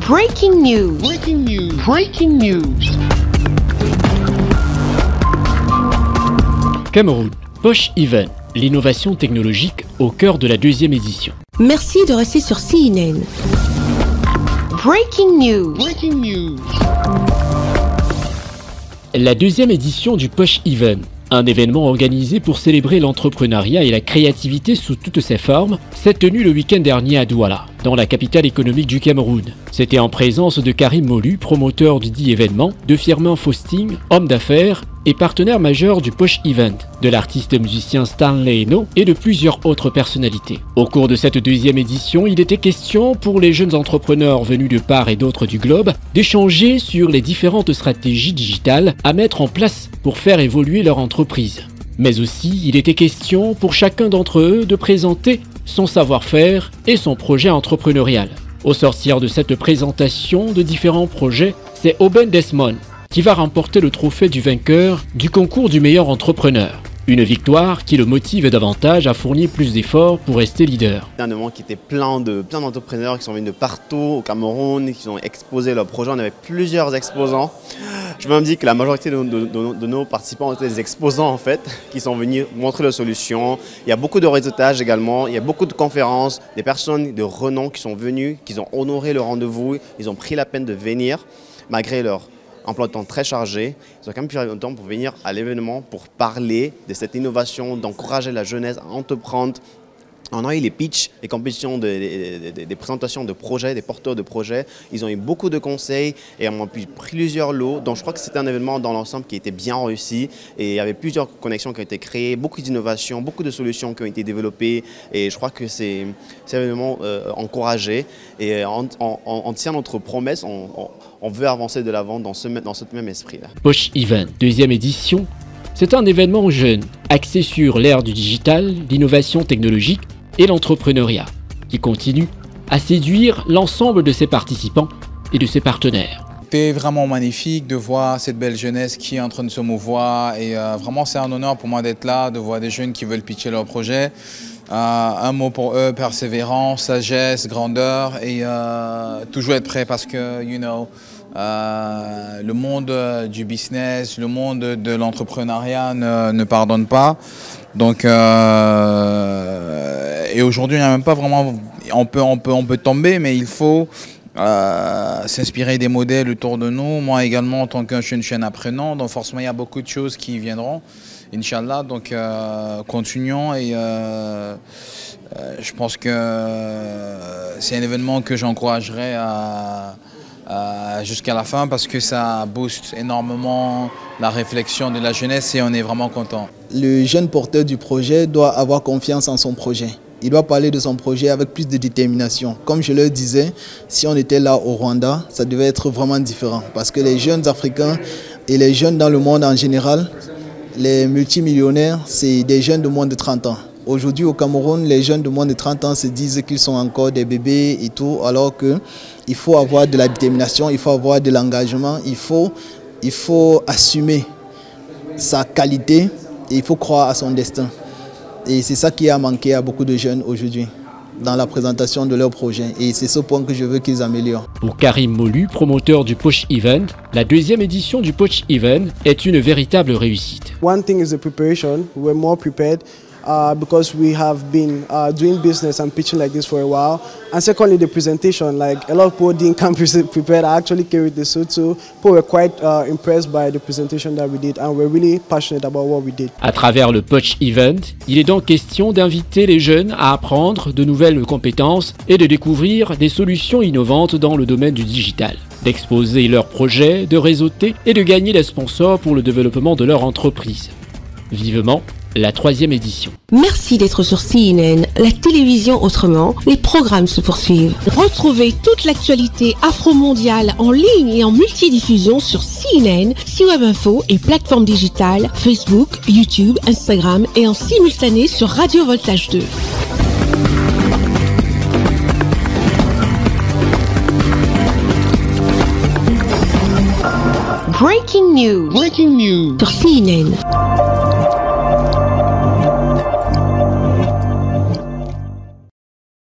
Breaking news. Breaking news. Breaking news. Cameroun, Posh Even, l'innovation technologique au cœur de la 2e édition. Merci de rester sur CNN. Breaking news. Breaking news. La 2e édition du Posh Even, un événement organisé pour célébrer l'entrepreneuriat et la créativité sous toutes ses formes, s'est tenu le week-end dernier à Douala, dans la capitale économique du Cameroun. C'était en présence de Karim Molu, promoteur du dit événement, de Firmin Faustin, homme d'affaires et partenaire majeur du Posh Event, de l'artiste musicien Stanley Eno et de plusieurs autres personnalités. Au cours de cette 2e édition, il était question pour les jeunes entrepreneurs venus de part et d'autre du globe d'échanger sur les différentes stratégies digitales à mettre en place pour faire évoluer leur entreprise. Mais aussi, il était question pour chacun d'entre eux de présenter son savoir-faire et son projet entrepreneurial. Au sortir de cette présentation de différents projets, c'est Oben Desmond qui va remporter le trophée du vainqueur du concours du meilleur entrepreneur. Une victoire qui le motive davantage à fournir plus d'efforts pour rester leader. C'est un événement qui était plein d'entrepreneurs qui sont venus de partout au Cameroun, qui ont exposé leurs projets. On avait plusieurs exposants. Je me dis que la majorité de nos participants étaient des exposants en fait, qui sont venus montrer leurs solutions. Il y a beaucoup de réseautage également, il y a beaucoup de conférences, des personnes de renom qui sont venues, qui ont honoré le rendez-vous, ils ont pris la peine de venir malgré leur emploi de temps très chargé. Ils ont quand même pris le temps pour venir à l'événement, pour parler de cette innovation, d'encourager la jeunesse à entreprendre. On a eu les pitchs, les compétitions, des présentations de projets, des porteurs de projets. Ils ont eu beaucoup de conseils et on a pris plusieurs lots. Donc je crois que c'était un événement dans l'ensemble qui était bien réussi. Et il y avait plusieurs connexions qui ont été créées, beaucoup d'innovations, beaucoup de solutions qui ont été développées. Et je crois que c'est un événement encouragé. Et on tient notre promesse, on veut avancer de l'avant dans ce même esprit-là. Posh Even, 2e édition, c'est un événement jeune, axé sur l'ère du digital, l'innovation technologique et l'entrepreneuriat, qui continue à séduire l'ensemble de ses participants et de ses partenaires. C'était vraiment magnifique de voir cette belle jeunesse qui est en train de se mouvoir et vraiment c'est un honneur pour moi d'être là, de voir des jeunes qui veulent pitcher leur projet. Un mot pour eux, persévérance, sagesse, grandeur et toujours être prêt parce que, le monde du business, le monde de l'entrepreneuriat ne pardonne pas. Donc, et aujourd'hui, il n'y a même pas vraiment, on peut tomber, mais il faut s'inspirer des modèles autour de nous. Moi également, en tant qu'un jeune apprenant, donc forcément, il y a beaucoup de choses qui viendront, Inch'Allah. Donc, continuons et je pense que c'est un événement que j'encouragerais jusqu'à la fin parce que ça booste énormément la réflexion de la jeunesse et on est vraiment content. Le jeune porteur du projet doit avoir confiance en son projet. Il doit parler de son projet avec plus de détermination. Comme je le disais, si on était là au Rwanda, ça devait être vraiment différent parce que les jeunes africains et les jeunes dans le monde en général, les multimillionnaires, c'est des jeunes de moins de 30 ans. Aujourd'hui au Cameroun, les jeunes de moins de 30 ans se disent qu'ils sont encore des bébés et tout, alors qu'il faut avoir de la détermination, il faut avoir de l'engagement, il faut assumer sa qualité et il faut croire à son destin. Et c'est ça qui a manqué à beaucoup de jeunes aujourd'hui dans la présentation de leur projet. Et c'est ce point que je veux qu'ils améliorent. Pour Karim Molu, promoteur du Posh Event, la 2e édition du Posh Event est une véritable réussite. One thing is the preparation. We're more prepared because we have been doing business and pitching like this for a while. And secondly, the presentation. Like a lot of people didn't come prepared. I actually carried the suit, so people were quite impressed by the presentation that we did, and we're really passionate about what we did. À travers le Posh Event, il est donc question d'inviter les jeunes à apprendre de nouvelles compétences et de découvrir des solutions innovantes dans le domaine du digital, d'exposer leurs projets, de réseauter et de gagner des sponsors pour le développement de leur entreprise. Vivement la 3e édition. Merci d'être sur CNN, la télévision autrement. Les programmes se poursuivent. Retrouvez toute l'actualité afro-mondiale en ligne et en multidiffusion sur CNN, C-Web Info et plateformes digitales, Facebook, YouTube, Instagram et en simultané sur Radio Voltage 2. Breaking news. Breaking news. Sur CNN.